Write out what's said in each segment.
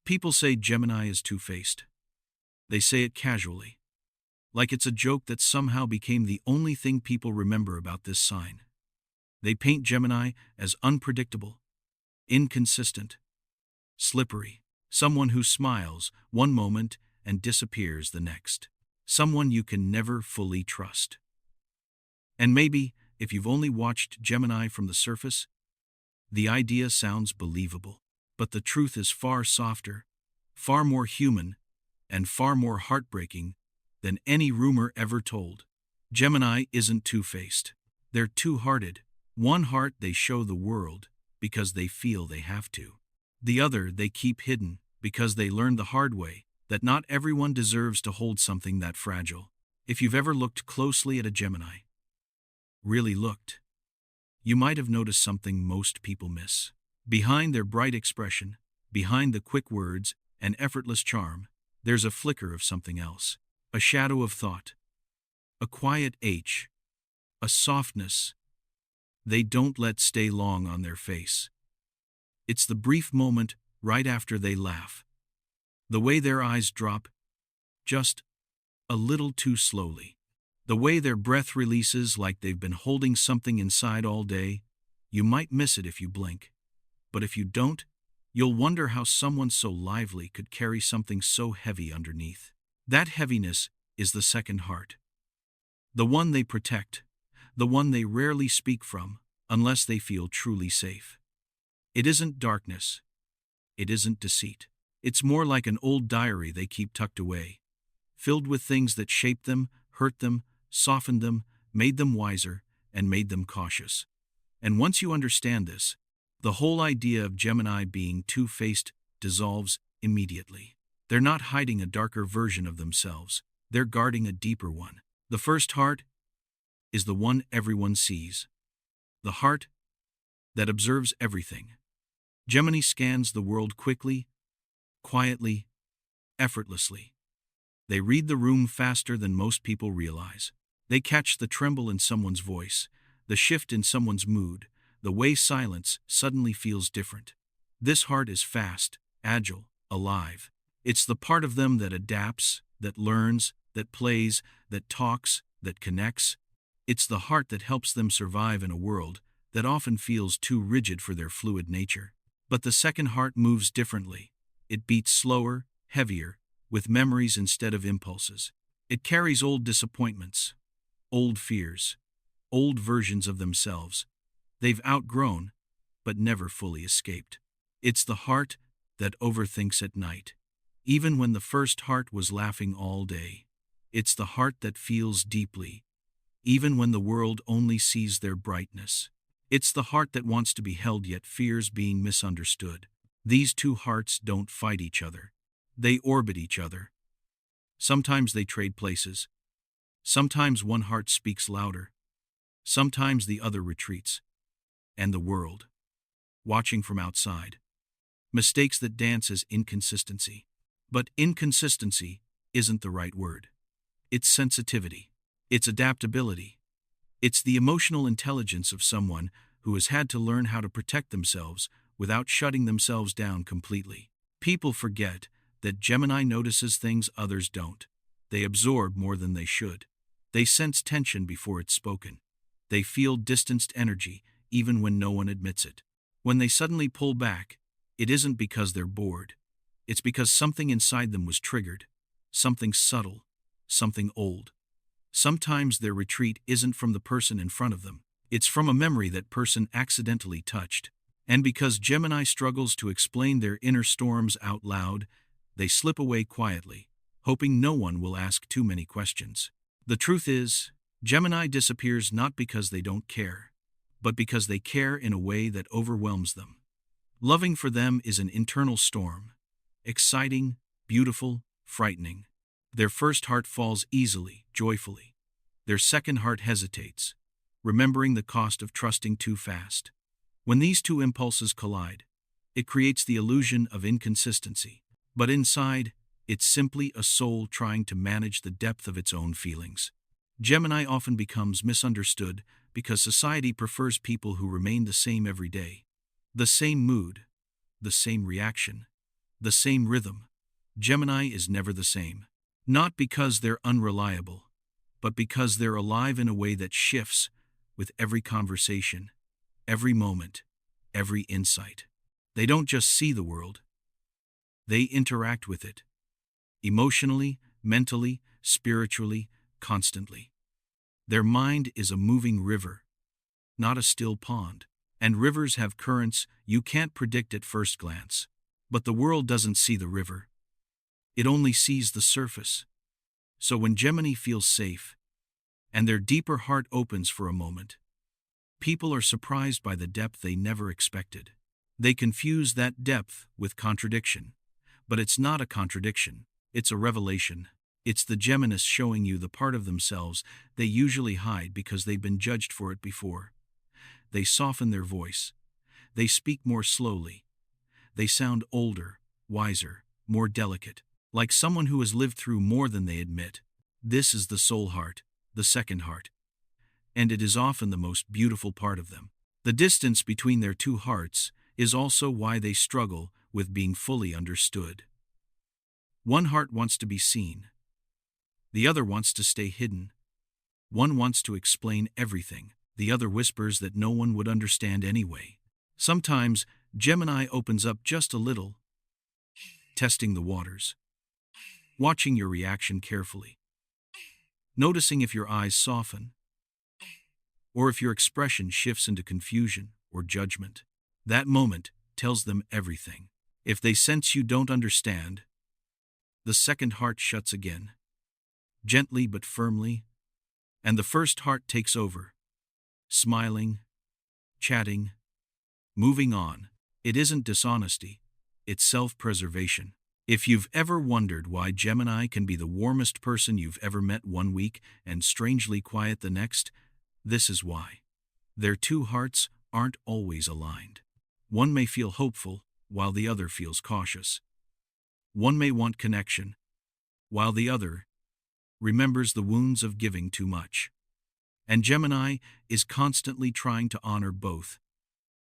People say Gemini is two-faced. They say it casually, like it's a joke that somehow became the only thing people remember about this sign. They paint Gemini as unpredictable, inconsistent, slippery, someone who smiles one moment and disappears the next, someone you can never fully trust. And maybe, if you've only watched Gemini from the surface, the idea sounds believable. But the truth is far softer, far more human, and far more heartbreaking than any rumor ever told. Gemini isn't two-faced. They're two-hearted. One heart they show the world because they feel they have to. The other they keep hidden because they learned the hard way that not everyone deserves to hold something that fragile. If you've ever looked closely at a Gemini, really looked, you might have noticed something most people miss. Behind their bright expression, behind the quick words and effortless charm, there's a flicker of something else, a shadow of thought, a quiet H, a softness they don't let stay long on their face. It's the brief moment right after they laugh, the way their eyes drop just a little too slowly, the way their breath releases like they've been holding something inside all day. You might miss it if you blink. But if you don't, you'll wonder how someone so lively could carry something so heavy underneath. That heaviness is the second heart. The one they protect, the one they rarely speak from, unless they feel truly safe. It isn't darkness. It isn't deceit. It's more like an old diary they keep tucked away, filled with things that shaped them, hurt them, softened them, made them wiser, and made them cautious. And once you understand this, the whole idea of Gemini being two-faced dissolves immediately. They're not hiding a darker version of themselves. They're guarding a deeper one. The first heart is the one everyone sees. The heart that observes everything. Gemini scans the world quickly, quietly, effortlessly. They read the room faster than most people realize. They catch the tremble in someone's voice, the shift in someone's mood, the way silence suddenly feels different. This heart is fast, agile, alive. It's the part of them that adapts, that learns, that plays, that talks, that connects. It's the heart that helps them survive in a world that often feels too rigid for their fluid nature. But the second heart moves differently. It beats slower, heavier, with memories instead of impulses. It carries old disappointments, old fears, old versions of themselves they've outgrown, but never fully escaped. It's the heart that overthinks at night, even when the first heart was laughing all day. It's the heart that feels deeply, even when the world only sees their brightness. It's the heart that wants to be held yet fears being misunderstood. These two hearts don't fight each other. They orbit each other. Sometimes they trade places. Sometimes one heart speaks louder. Sometimes the other retreats. And the world, watching from outside, mistakes that dance as inconsistency. But inconsistency isn't the right word. It's sensitivity. It's adaptability. It's the emotional intelligence of someone who has had to learn how to protect themselves without shutting themselves down completely. People forget that Gemini notices things others don't. They absorb more than they should. They sense tension before it's spoken. They feel distanced energy even when no one admits it. When they suddenly pull back, it isn't because they're bored. It's because something inside them was triggered. Something subtle. Something old. Sometimes their retreat isn't from the person in front of them. It's from a memory that person accidentally touched. And because Gemini struggles to explain their inner storms out loud, they slip away quietly, hoping no one will ask too many questions. The truth is, Gemini disappears not because they don't care, but because they care in a way that overwhelms them. Loving for them is an internal storm, exciting, beautiful, frightening. Their first heart falls easily, joyfully. Their second heart hesitates, remembering the cost of trusting too fast. When these two impulses collide, it creates the illusion of inconsistency. But inside, it's simply a soul trying to manage the depth of its own feelings. Gemini often becomes misunderstood because society prefers people who remain the same every day. The same mood, the same reaction, the same rhythm. Gemini is never the same. Not because they're unreliable, but because they're alive in a way that shifts with every conversation, every moment, every insight. They don't just see the world, they interact with it. Emotionally, mentally, spiritually, constantly. Their mind is a moving river, not a still pond. And rivers have currents you can't predict at first glance. But the world doesn't see the river. It only sees the surface. So when Gemini feels safe, and their deeper heart opens for a moment, people are surprised by the depth they never expected. They confuse that depth with contradiction. But it's not a contradiction, it's a revelation. It's the Geminis showing you the part of themselves they usually hide because they've been judged for it before. They soften their voice. They speak more slowly. They sound older, wiser, more delicate, like someone who has lived through more than they admit. This is the soul heart, the second heart. And it is often the most beautiful part of them. The distance between their two hearts is also why they struggle with being fully understood. One heart wants to be seen. The other wants to stay hidden. One wants to explain everything. The other whispers that no one would understand anyway. Sometimes, Gemini opens up just a little, testing the waters, watching your reaction carefully, noticing if your eyes soften, or if your expression shifts into confusion or judgment. That moment tells them everything. If they sense you don't understand, the second heart shuts again, gently but firmly, and the first heart takes over. Smiling, chatting, moving on. It isn't dishonesty, it's self-preservation. If you've ever wondered why Gemini can be the warmest person you've ever met one week and strangely quiet the next, this is why. Their two hearts aren't always aligned. One may feel hopeful, while the other feels cautious. One may want connection, while the other remembers the wounds of giving too much. And Gemini is constantly trying to honor both,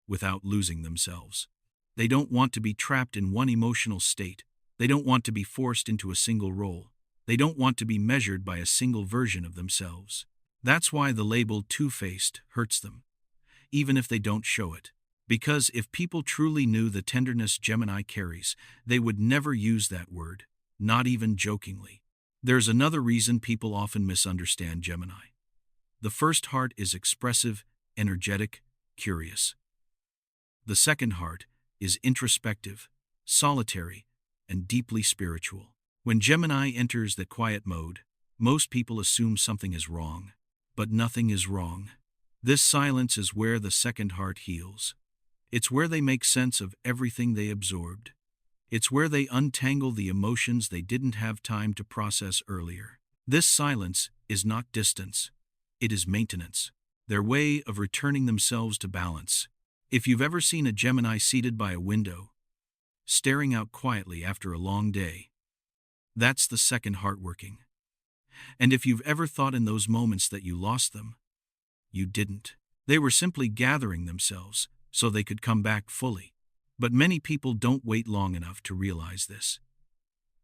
without losing themselves. They don't want to be trapped in one emotional state. They don't want to be forced into a single role. They don't want to be measured by a single version of themselves. That's why the label two-faced hurts them, even if they don't show it. Because if people truly knew the tenderness Gemini carries, they would never use that word, not even jokingly. There's another reason people often misunderstand Gemini. The first heart is expressive, energetic, curious. The second heart is introspective, solitary, and deeply spiritual. When Gemini enters the quiet mode, most people assume something is wrong. But nothing is wrong. This silence is where the second heart heals. It's where they make sense of everything they absorbed. It's where they untangle the emotions they didn't have time to process earlier. This silence is not distance. It is maintenance, their way of returning themselves to balance. If you've ever seen a Gemini seated by a window, staring out quietly after a long day, that's the second heart working. And if you've ever thought in those moments that you lost them, you didn't. They were simply gathering themselves so they could come back fully. But many people don't wait long enough to realize this.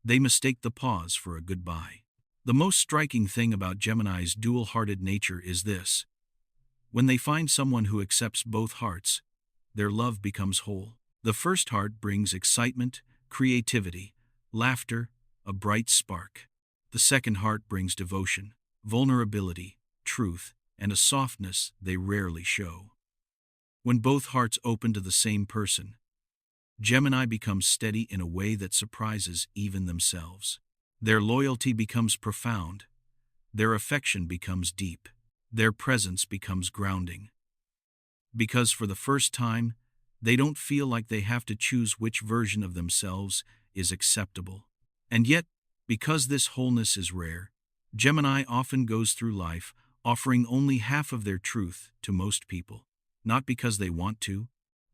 They mistake the pause for a goodbye. The most striking thing about Gemini's dual-hearted nature is this. When they find someone who accepts both hearts, their love becomes whole. The first heart brings excitement, creativity, laughter, a bright spark. The second heart brings devotion, vulnerability, truth, and a softness they rarely show. When both hearts open to the same person, Gemini becomes steady in a way that surprises even themselves. Their loyalty becomes profound. Their affection becomes deep. Their presence becomes grounding. Because for the first time, they don't feel like they have to choose which version of themselves is acceptable. And yet, because this wholeness is rare, Gemini often goes through life offering only half of their truth to most people. Not because they want to,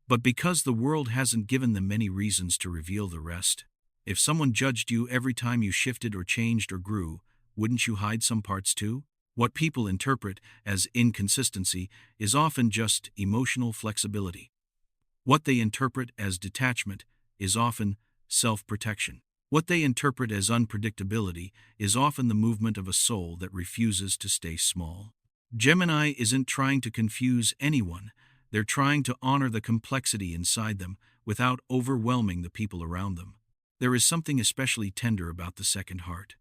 but because the world hasn't given them many reasons to reveal the rest. If someone judged you every time you shifted or changed or grew, wouldn't you hide some parts too? What people interpret as inconsistency is often just emotional flexibility. What they interpret as detachment is often self-protection. What they interpret as unpredictability is often the movement of a soul that refuses to stay small. Gemini isn't trying to confuse anyone, they're trying to honor the complexity inside them without overwhelming the people around them. There is something especially tender about the second heart.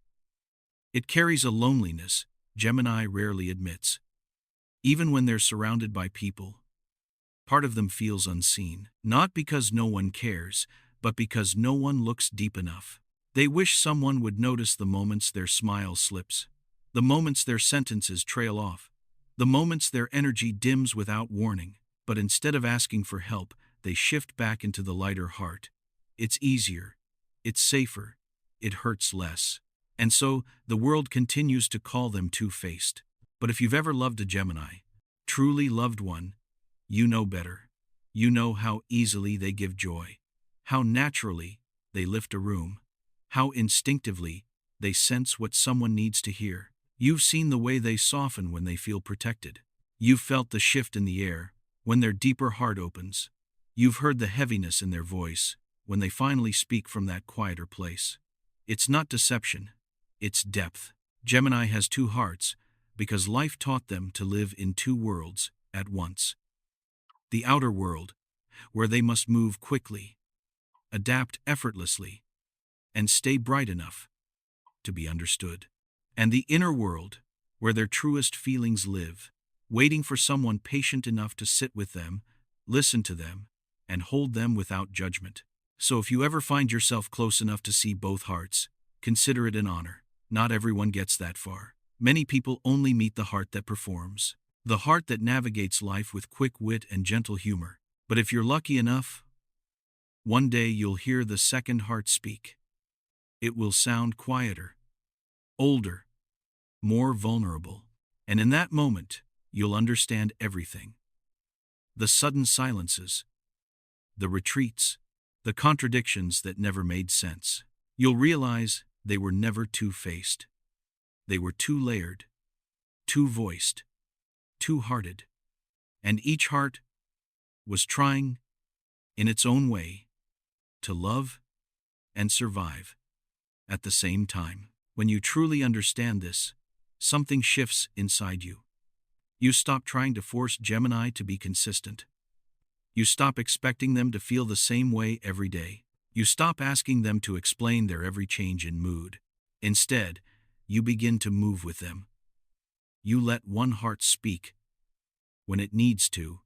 It carries a loneliness Gemini rarely admits. Even when they're surrounded by people, part of them feels unseen, not because no one cares, but because no one looks deep enough. They wish someone would notice the moments their smile slips, the moments their sentences trail off, the moments their energy dims without warning. But instead of asking for help, they shift back into the lighter heart. It's easier, it's safer, it hurts less. And so, the world continues to call them two-faced. But if you've ever loved a Gemini, truly loved one, you know better. You know how easily they give joy, how naturally they lift a room, how instinctively they sense what someone needs to hear. You've seen the way they soften when they feel protected. You've felt the shift in the air when their deeper heart opens. You've heard the heaviness in their voice when they finally speak from that quieter place. It's not deception, it's depth. Gemini has two hearts because life taught them to live in two worlds at once. The outer world, where they must move quickly, adapt effortlessly, and stay bright enough to be understood. And the inner world, where their truest feelings live, waiting for someone patient enough to sit with them, listen to them, and hold them without judgment. So if you ever find yourself close enough to see both hearts, consider it an honor. Not everyone gets that far. Many people only meet the heart that performs, the heart that navigates life with quick wit and gentle humor. But if you're lucky enough, one day you'll hear the second heart speak. It will sound quieter, older, more vulnerable. And in that moment, you'll understand everything. The sudden silences, the retreats, the contradictions that never made sense. You'll realize they were never two-faced. They were two-layered, two-voiced, two-hearted. And each heart was trying, in its own way, to love and survive at the same time. When you truly understand this, something shifts inside you. You stop trying to force Gemini to be consistent. You stop expecting them to feel the same way every day. You stop asking them to explain their every change in mood. Instead, you begin to move with them. You let one heart speak when it needs to.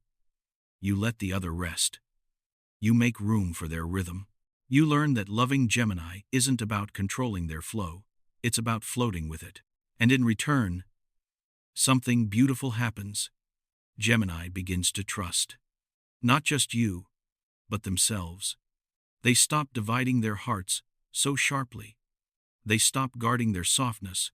You let the other rest. You make room for their rhythm. You learn that loving Gemini isn't about controlling their flow. It's about floating with it. And in return, something beautiful happens. Gemini begins to trust. Not just you, but themselves. They stop dividing their hearts so sharply. They stop guarding their softness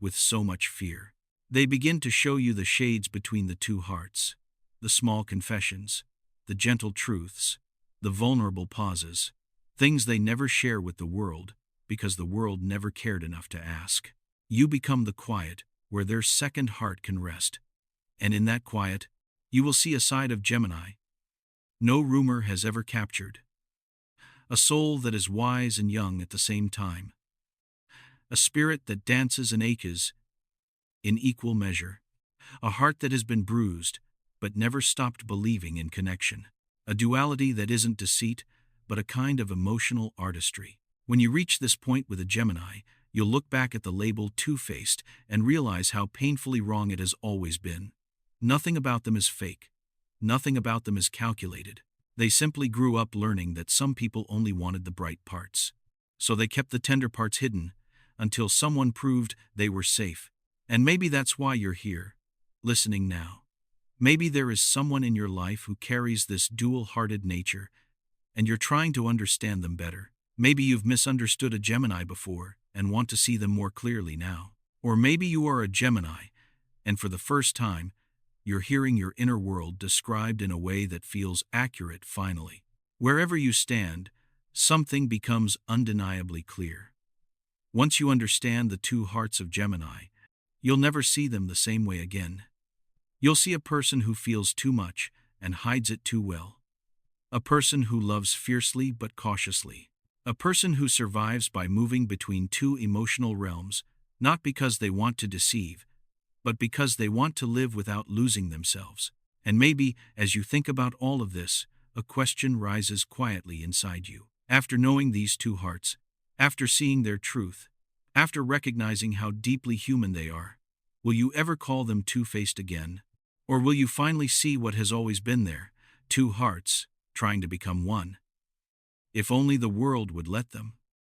with so much fear. They begin to show you the shades between the two hearts, the small confessions, the gentle truths, the vulnerable pauses, things they never share with the world because the world never cared enough to ask. You become the quiet where their second heart can rest. And in that quiet, you will see a side of Gemini no rumor has ever captured. A soul that is wise and young at the same time. A spirit that dances and aches in equal measure. A heart that has been bruised, but never stopped believing in connection. A duality that isn't deceit, but a kind of emotional artistry. When you reach this point with a Gemini, you'll look back at the label two-faced and realize how painfully wrong it has always been. Nothing about them is fake. Nothing about them is calculated. They simply grew up learning that some people only wanted the bright parts. So they kept the tender parts hidden until someone proved they were safe. And maybe that's why you're here, listening now. Maybe there is someone in your life who carries this dual-hearted nature, and you're trying to understand them better. Maybe you've misunderstood a Gemini before and want to see them more clearly now. Or maybe you are a Gemini, and for the first time, you're hearing your inner world described in a way that feels accurate finally. Wherever you stand, something becomes undeniably clear. Once you understand the two hearts of Gemini, you'll never see them the same way again. You'll see a person who feels too much and hides it too well. A person who loves fiercely but cautiously. A person who survives by moving between two emotional realms, not because they want to deceive, but because they want to live without losing themselves. And maybe, as you think about all of this, a question rises quietly inside you. After knowing these two hearts, after seeing their truth, after recognizing how deeply human they are, will you ever call them two-faced again? Or will you finally see what has always been there, two hearts, trying to become one? If only the world would let them.